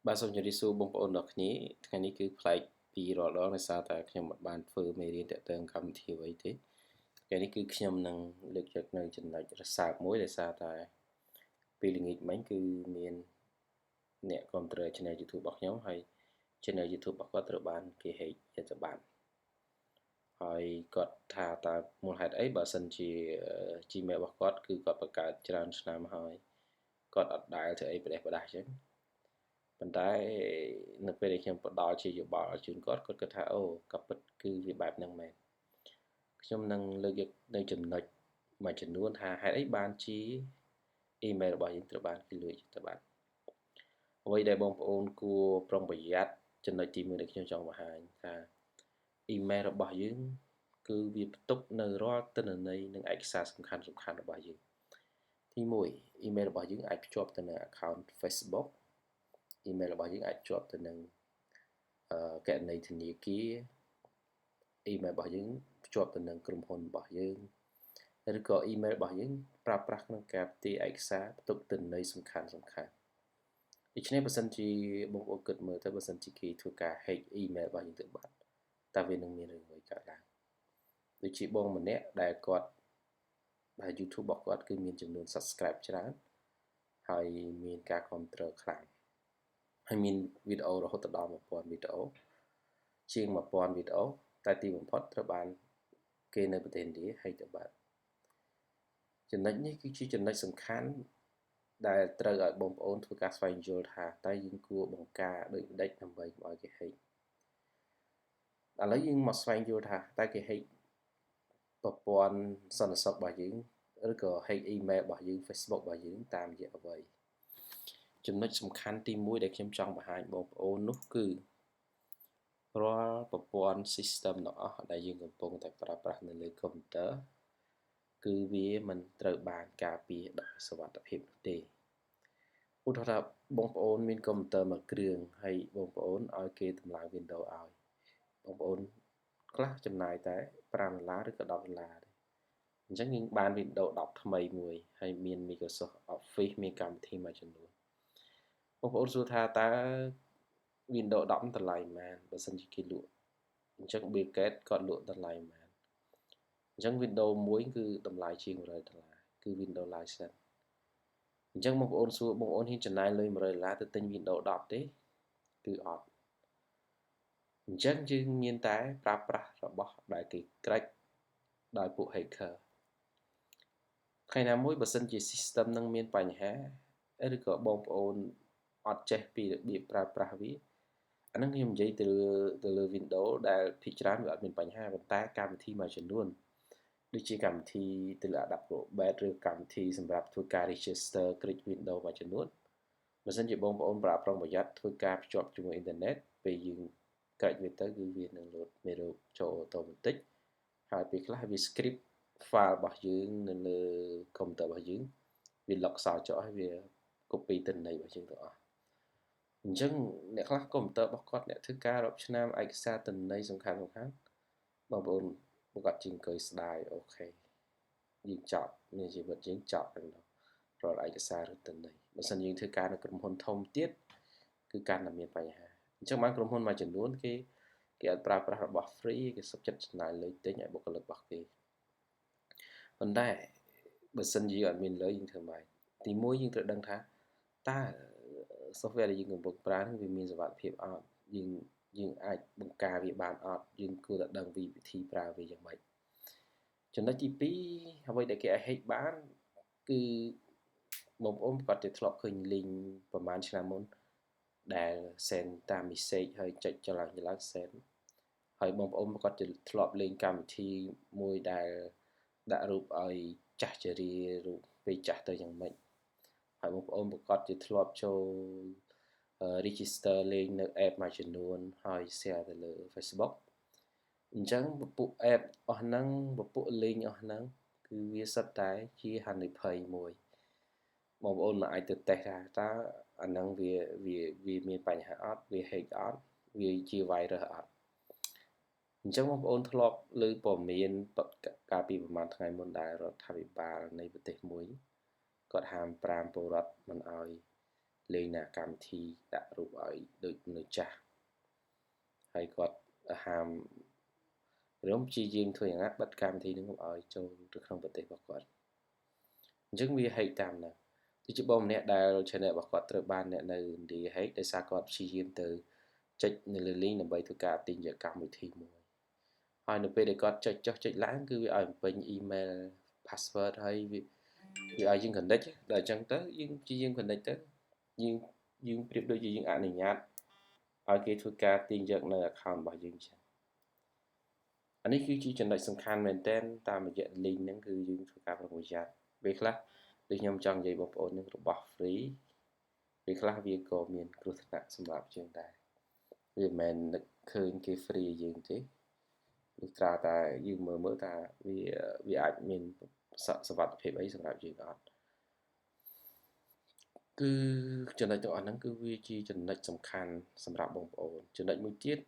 បាទសូមជម្រាបសួរបងប្អូនទាំងគ្នាថ្ងៃនេះគឺផ្លែកពីរាល់ដងដោយសារតែខ្ញុំមិនបានធ្វើមេរៀនតាក់ទងកម្មវិធីអ្វីទេថ្ងៃនេះគឺខ្ញុំនឹងលើកយកនៅចំណុចរសើបមួយដោយសារតែពេលល្ងាចមិញគឺមានអ្នកគ្រប់គ្រង Channel YouTube របស់ខ្ញុំហើយ Channel YouTube របស់គាត់ត្រូវបានគេ hack យត្តប័ណ្ណហើយគាត់ថាតើមូលហេតុអីបើសិនជា Gmail របស់គាត់គឺគាត់បង្កើតច្រើនឆ្នាំហើយគាត់អត់ដែលធ្វើអីផ្ដេសផ្ដាស់អញ្ចឹងប៉ុន្តែនៅពេលដែលខ្ញុំផ្ដល់ជាយោបល់ជូនគាត់គាត់គិតថាអូក៏ពិតគឺវាបែបហ្នឹងមែនខ្ញុំនឹងលើកយកនៅចំណុចមួយចំនួនថាហេតុអីបានជា email របស់យើងត្រូវបានគេលួចទៅបាទអ្វីដែលបងប្អូនគួរប្រុងប្រយ័ត្នចំណុចទី1ដែលខ្ញុំចង់បង្ហាញថា email របស់យើងគឺវាផ្ទុកនៅរាល់ទិន្នន័យនិងឯកសារសំខាន់របស់យើងទី1 email របស់យើងអាចភ្ជាប់ទៅនឹង account Facebook email របស់យើងអាចភ្ជាប់ទៅនឹងគណនីធនាគារ email របស់យើងភ្ជាប់ទៅនឹងក្រុមហ៊ុនរបស់យើងឬក៏ email របស់យើងប្រើប្រាស់ក្នុងការផ្ទេរឯកសារផ្ទុកទិន្នន័យសំខាន់ដូច្នេះបើសិនជាបងប្អូនគិតមើលទៅបើសិនជាគេធ្វើការ hack email របស់យើងទៅបាត់តើវានឹងមានរឿងអ្វីកើតឡើងដូចជាបងម្នាក់ដែលគាត់ដែល YouTube របស់គាត់គឺមានចំនួន subscribe ច្រើនហើយមានការគាំទ្រខ្លាំងហើយមានវីដេអូរហូតដល់ 1000 វីដេអូជាង 1000 វីដេអូតែទីបំផុតត្រូវបានគេនៅប្រទេសឥណ្ឌា hack ទៅបាត់ចំណុចនេះគឺជាចំណុចសំខាន់ដែលត្រូវឲ្យបងប្អូនធ្វើការស្វែងយល់ថាតើយើងគួរបង្ការដូចម្ដេចដើម្បីកុំឲ្យគេ hack ឥឡូវយើងមកស្វែងយល់ថាតើគេ hack ប្រព័ន្ធសន្តិសុខរបស់យើងឬក៏ hack email របស់យើង Facebook របស់យើងតាមរយៈអ្វីចំណុចសំខាន់ទី1ដែលខ្ញុំចង់បង្ហាញបងប្អូននោះគឺរាល់ប្រព័ន្ធ system ទាំងអស់ដែលយើងកំពុងតែប្រើប្រាស់នៅលើកុំព្យូទ័រគឺវាមិនត្រូវបានការពារដោយសុវត្ថិភាពនោះទេឧទាហរណ៍ថាបងប្អូនមានកុំព្យូទ័រមួយគ្រឿងហើយបងប្អូនឲ្យគេតម្លើង Windows ឲ្យបងប្អូនខ្លះចំណាយតែ$5ឬក៏$10ទេអញ្ចឹងយើងបាន Windows 10ថ្មីមួយហើយមាន Microsoft Office មានកម្មវិធីមួយចំនួនបងប្អូនសួរថាតើ Windows 10តម្លៃប៉ុន្មានបើសិនជាគេលក់អញ្ចឹង Bill Gates គាត់លក់តម្លៃប៉ុន្មានអញ្ចឹង Windows 1គឺតម្លៃជាង$100គឺ Windows License អញ្ចឹងបងប្អូនសួរបងប្អូនហ៊ានចំណាយលុយ$100ទៅទិញ Windows 10ទេគឺអត់អញ្ចឹងយើងមានតែប្រើប្រាស់របស់ដែលគេក្រាច់ដោយពួក hacker ថ្ងៃណាមួយបើសិនជា system នឹងមានបញ្ហាឬក៏បងប្អូនអត់ចេះពីរបៀបប្រើប្រាស់វាអាហ្នឹងខ្ញុំនិយាយទៅលើ Windows ដែលភាគច្រើនវាអត់មានបញ្ហាប៉ុន្តែកម្មវិធីមួយចំនួនដូចជាកម្មវិធីទៅលើ Acrobat ឬកម្មវិធីសម្រាប់ធ្វើការ register គ្រិច Windows មួយចំនួនបើសិនជាបងប្អូនប្រើប្រុងប្រយ័ត្នធ្វើការភ្ជាប់ជាមួយអ៊ីនធឺណិតពេលយើងក្រាច់វាទៅគឺវានឹងលោតមេរោគចូលអូតូម៉ាទិកហើយពេលខ្លះវា script file របស់យើងនៅលើកុំព្យូទ័ររបស់យើងវា lock សោចោលហើយវា copy ទិន្នន័យរបស់យើងទាំងអស់អញ្ចឹងអ្នកខ្លះកុំព្យូទ័ររបស់គាត់អ្នកធ្វើការរាប់ឆ្នាំឯកសារទិន្នន័យសំខាន់បងប្អូនប្រកាសជាអង្គុយស្ដាយអូខេយើងចប់មានជីវិតយើងចប់ហើយរាល់ឯកសារឬទិន្នន័យបើសិនយើងធ្វើការនៅក្រុមហ៊ុនធំទៀតគឺកាន់តែមានបញ្ហាអញ្ចឹងបានក្រុមហ៊ុនមួយចំនួនគេអត់ប្រើប្រាស់របស់ free គេសុខចិត្តចំណាយលុយទិញឲ្យបុគ្គលិករបស់គេប៉ុន្តែបើសិនជាអត់មានលុយយើងធ្វើម៉េចទី1យើងត្រូវដឹងថាតើ software ដែលយើងកំពុងប្រើនឹងវាមានសុវត្ថិភាពអត់យើងអាចបង្ការវាបានអត់យើងគួរតែដឹងពីវិធីប្រើវាយ៉ាងម៉េចចំណុចទី2អ្វីដែលគេអាច hack បានគឺបងប្អូនប្រកាសជាធ្លាប់ឃើញ link ប្រហែលឆ្នាំមុនដែល send តាម message ហើយចុចចល័ត send ហើយបងប្អូនប្រកាសជាធ្លាប់លេងកម្មវិធីមួយដែលដាក់រូបឲ្យចាស់ជរារូបពេលចាស់ទៅយ៉ាងម៉េចហើយបងប្អូនប្រកាសជាធ្លាប់ចូល register លេងនៅ app មួយចំនួនហើយ share ទៅលើ Facebook អញ្ចឹងពពួក app អស់ហ្នឹងពពួក link អស់ហ្នឹងគឺវាសុទ្ធតែជាហានិភ័យមួយបងប្អូនមិនអាចទៅតេស្តថាតើអាហ្នឹងវាមានបញ្ហាអត់វា hack អត់វាជា virus អត់អញ្ចឹងបងប្អូនធ្លាប់លើព័ត៌មានកាលពីប្រហែលថ្ងៃមុនដែលរដ្ឋាភិបាលនៃប្រទេសមួយគាត់ហាម5ពលរដ្ឋមិនឲ្យ លេងណាកម្មវិធីដាក់រូបឲ្យដូចមនុស្សចាស់ហើយគាត់ហាមរំជាយើងធ្វើយ៉ាងណាបិទកម្មវិធីនឹងឲ្យចូលទៅក្នុងប្រទេសរបស់គាត់អញ្ចឹងវាហេតុតាមហ្នឹងទីជាបងម្នាក់ដែល channel របស់គាត់ត្រូវបានអ្នកនៅឥណ្ឌាហេតុដោយសារគាត់ព្យាយាមទៅចុចនៅលើ link ដើម្បីធ្វើការទិញយកកម្មវិធីមួយហើយនៅពេលដែលគាត់ចុចឡើងគឺវាឲ្យបំពេញ email password ហើយវាឲ្យយើង connect ដល់អញ្ចឹងទៅយើងព្យាយាម connect ទៅយើងប្រៀបដូចជាយើងអនុញ្ញាតឲ្យគេធ្វើការទាញយកនៅ account របស់យើងចឹងអានេះគឺជាចំណុចសំខាន់មែនទែនតាមរយៈ link ហ្នឹងគឺយើងធ្វើការប្រុងប្រយ័ត្នពេលខ្លះដូចខ្ញុំចង់និយាយបងប្អូននឹងរបស់ free ពេលខ្លះវាក៏មានគ្រោះថ្នាក់សម្រាប់យើងដែរវាមិនមែននឹកឃើញគេ free យើងទេលុះត្រាតែយើងមើលថាវាអាចមានសុវត្ថិភាពអីសម្រាប់យើងអត់គឺចំណុចទាំងអស់ហ្នឹងគឺវាជាចំណុចសំខាន់សម្រាប់បងប្អូនចំណុចមួយទៀត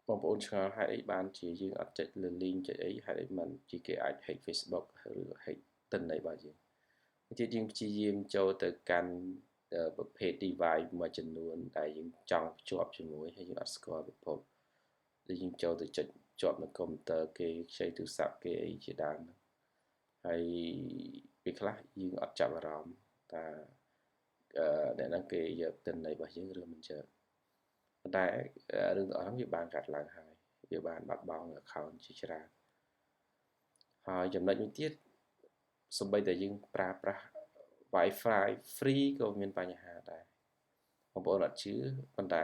បងប្អូនឆ្ងល់ហេតុអីបានជាយើងអត់ចុចលើ link ចុចអីហេតុអីមិនជាគេអាច hack Facebook ឬ hack ទិន្នន័យរបស់យើងទៀតយើងព្យាយាមចូលទៅកាន់ប្រភេទ device មួយចំនួនដែលយើងចង់ភ្ជាប់ជាមួយហើយយើងអត់ស្គាល់ប្រភពដែលយើងចូលទៅចុចជាប់នៅកុំព្យូទ័រគេខ្ចីទូរស័ព្ទគេអីជាដើមហើយពេលខ្លះយើងអត់ចាប់អារម្មណ៍ថាអ្នកហ្នឹងគេយកទិន្នន័យរបស់យើងឬមិនយកប៉ុន្តែរឿងទាំងអស់ហ្នឹងវាបានកាត់ឡើងហើយវាបានបាត់បង់ account ជាច្រើនហើយចំណុចមួយទៀតសូម្បីតែយើងប្រើប្រាស់ Wi-Fi free ក៏មានបញ្ហាដែរបងប្អូនអត់ជឿប៉ុន្តែ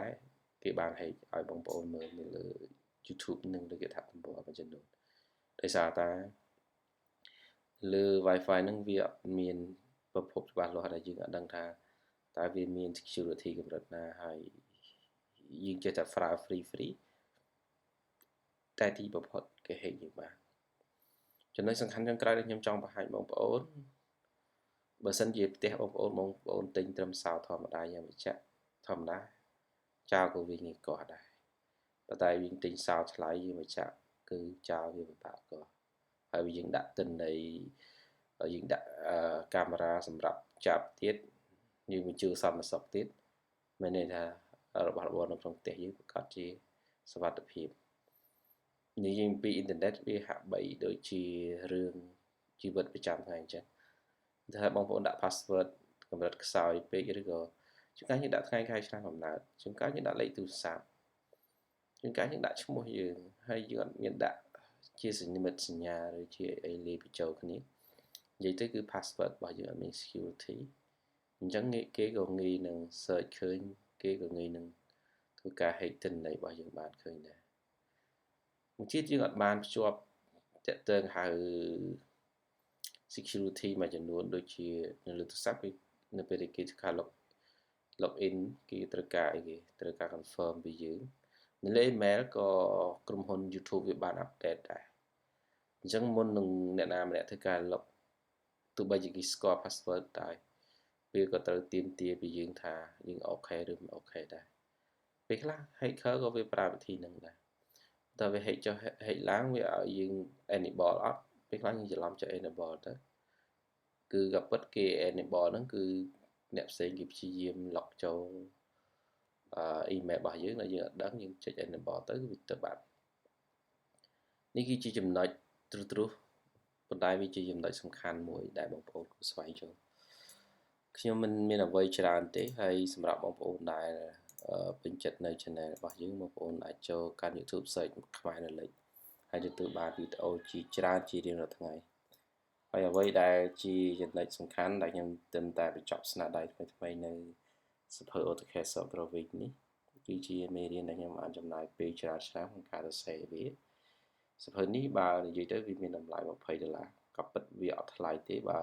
គេបាន hack ឲ្យបងប្អូនមើលនៅលើ YouTube និងលើគេថាទំព័រមួយចំនួនដោយសារតែលើ Wi-Fi ហ្នឹងវាអត់មានប្រភពច្បាស់លាស់ដែលយើងអត់ដឹងថាតើវាមាន security កម្រិតណាហើយយើងចេះតែប្រើ free តែទីបំផុតគេ hack យើងបានចំណុចសំខាន់ចុងក្រោយដែលខ្ញុំចង់បង្ហាញបងប្អូនបើសិនជាផ្ទះបងប្អូនទិញត្រឹមសោធម្មតាយ៉ាងវិជ្ជៈធម្មតាចោលក៏វាងាយកោះដែរប៉ុន្តែយើងទិញសោថ្លៃយ៉ាងវិជ្ជៈគឺចោលវាពិបាកកោះហើយយើងដាក់ទិន្នន័យយើងដាក់កាមេរ៉ាសម្រាប់ចាប់ទៀតយើងបញ្ជូរសន្តិសុខទៀតមានន័យថារបស់របរនៅក្នុងផ្ទះយើងប្រកាសជាសុវត្ថិភាពនិយាយពីអ៊ីនធឺណិតវាហាក់បីដូចជារឿងជីវិតប្រចាំថ្ងៃអញ្ចឹងថាបងប្អូនដាក់ password កម្រិតខ្សោយពេកឬក៏ជួនកាលយើងដាក់ថ្ងៃខែឆ្នាំកំណើតជួនកាលយើងដាក់លេខទូរស័ព្ទជួនកាលយើងដាក់ឈ្មោះយើងហើយយើងអត់មានដាក់ជាសញ្ញាសញ្ញាឬជាអីលាយបញ្ចូលគ្នានិយាយទៅគឺ password របស់យើងអត់មាន security អញ្ចឹងគេក៏ងាយនឹង search ឃើញគេក៏ងាយនឹងធ្វើការ hack ទិន្នន័យរបស់យើងបានឃើញដែរមួយទៀតយើងអត់បានភ្ជាប់តាក់ទងហៅ security មួយចំនួនដូចជានៅលើទូរស័ព្ទនៅពេលដែលគេធ្វើការ login គេត្រូវការអីគេត្រូវការ confirm ពីយើងនៅលើ email ក៏ក្រុមហ៊ុន YouTube វាបាន update ដែរអញ្ចឹងមុននឹងអ្នកណាម្នាក់ធ្វើការ log ទោះបីជាគេស្គាល់ password ដែរវាក៏ត្រូវទាមទារពីយើងថាយើងអូខេឬមិនអូខេដែរពេលខ្លះ hacker ក៏វាប្រើវិធីហ្នឹងដែរតែវា hack ចុះ hack ឡើងវាឲ្យយើង enable អត់ពេលខ្លះយើងច្រឡំចុច enable ទៅគឺក៏ពិតគេ enable ហ្នឹងគឺអ្នកផ្សេងគេព្យាយាម log ចូលemail របស់យើងដែលយើងអត់ដឹងយើងចុច enable ទៅវាទៅបាត់នេះគឺជាចំណុចទ្រុសប៉ុន្តែវាជាចំណុចសំខាន់មួយដែលបងប្អូនគួរស្វែងចូលខ្ញុំមិនមានអ្វីច្រើនទេហើយសម្រាប់បងប្អូនដែលពេញចិត្តនៅ channel របស់យើងបងប្អូនអាចចូលកាន់ YouTube search ខ្មែរនៅលេខហើយទទួលបានវីដេអូជាច្រើនជារៀងរាល់ថ្ងៃហើយអ្វីដែលជាចំណុចសំខាន់ដែលខ្ញុំទិនតែបញ្ចប់ស្នាដៃថ្មីនៅសភៅ AutoCAD Software Week នេះគឺជាមេរៀនដែលខ្ញុំបានចំណាយពេលច្រើនឆ្នាំក្នុងការសរសេរវាសភៅនេះបើនិយាយទៅវាមានតម្លៃ$20ក៏ពិតវាអត់ថ្លៃទេបើ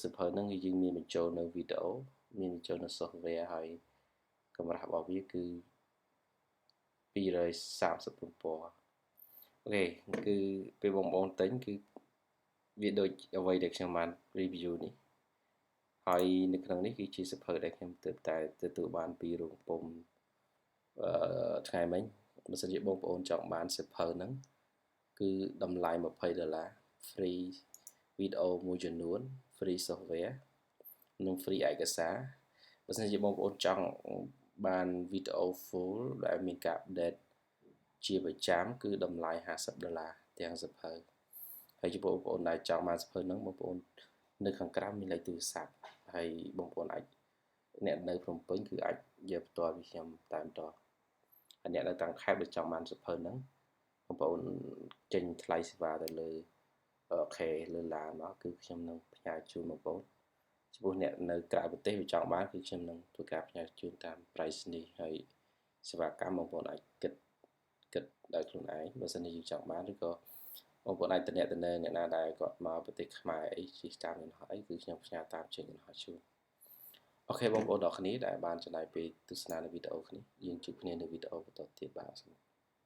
សភៅហ្នឹងគឺយើងមានបញ្ចូលនៅវីដេអូមានបញ្ចូលនៅ software ហើយកម្រាស់របស់វាគឺ230ទំព័រអូខេគឺពេលបងប្អូនទិញគឺវាដូចអ្វីដែលខ្ញុំបាន review នេះហើយនៅក្នុងនេះគឺជាសភៅដែលខ្ញុំទើបតែទទួលបានពីរោងពុម្ពថ្ងៃមិញបើសិនជាបងប្អូនចង់បានសភៅហ្នឹងគឺតម្លៃ$20 free វីដេអូមួយចំនួន free software និង free ឯកសារ បើសិនជាបងប្អូនចង់បាន video full ដែលមានការ update ជាប្រចាំគឺតម្លៃ$50ទាំងសៀវភៅហើយចំពោះបងប្អូនដែលចង់បានសៀវភៅហ្នឹងបងប្អូននៅខាងក្រោមមានលេខទូរស័ព្ទហើយបងប្អូនអាចអ្នកនៅភ្នំពេញគឺអាចយកផ្ទាល់ពីខ្ញុំតែម្ដងហើយអ្នកនៅតាមខេត្តដែលចង់បានសៀវភៅហ្នឹងបងប្អូនចេញថ្លៃសេវាទៅលើលើឡានមកគឺខ្ញុំនឹងផ្ញើជូនបងប្អូនចំពោះអ្នកនៅក្រៅប្រទេសវាចង់បានគឺខ្ញុំនឹងធ្វើការផ្ញើជូនតាមប្រៃសណីយ៍ហើយសេវាកម្មបងប្អូនអាចគិតដោយខ្លួនឯងបើសិនជាយើងចង់បានឬក៏បងប្អូនអាចតំណែងអ្នកណាដែលគាត់មកប្រទេសខ្មែរអីជិះតាមយន្តហោះអីគឺខ្ញុំផ្ញើតាមជើងយន្តហោះជូនអូខេបងប្អូនទាំងគ្នាដែលបានចំណាយពេលទស្សនានៅវីដេអូនេះយើងជួបគ្នានៅវីដេអូបន្តទៀតបាទ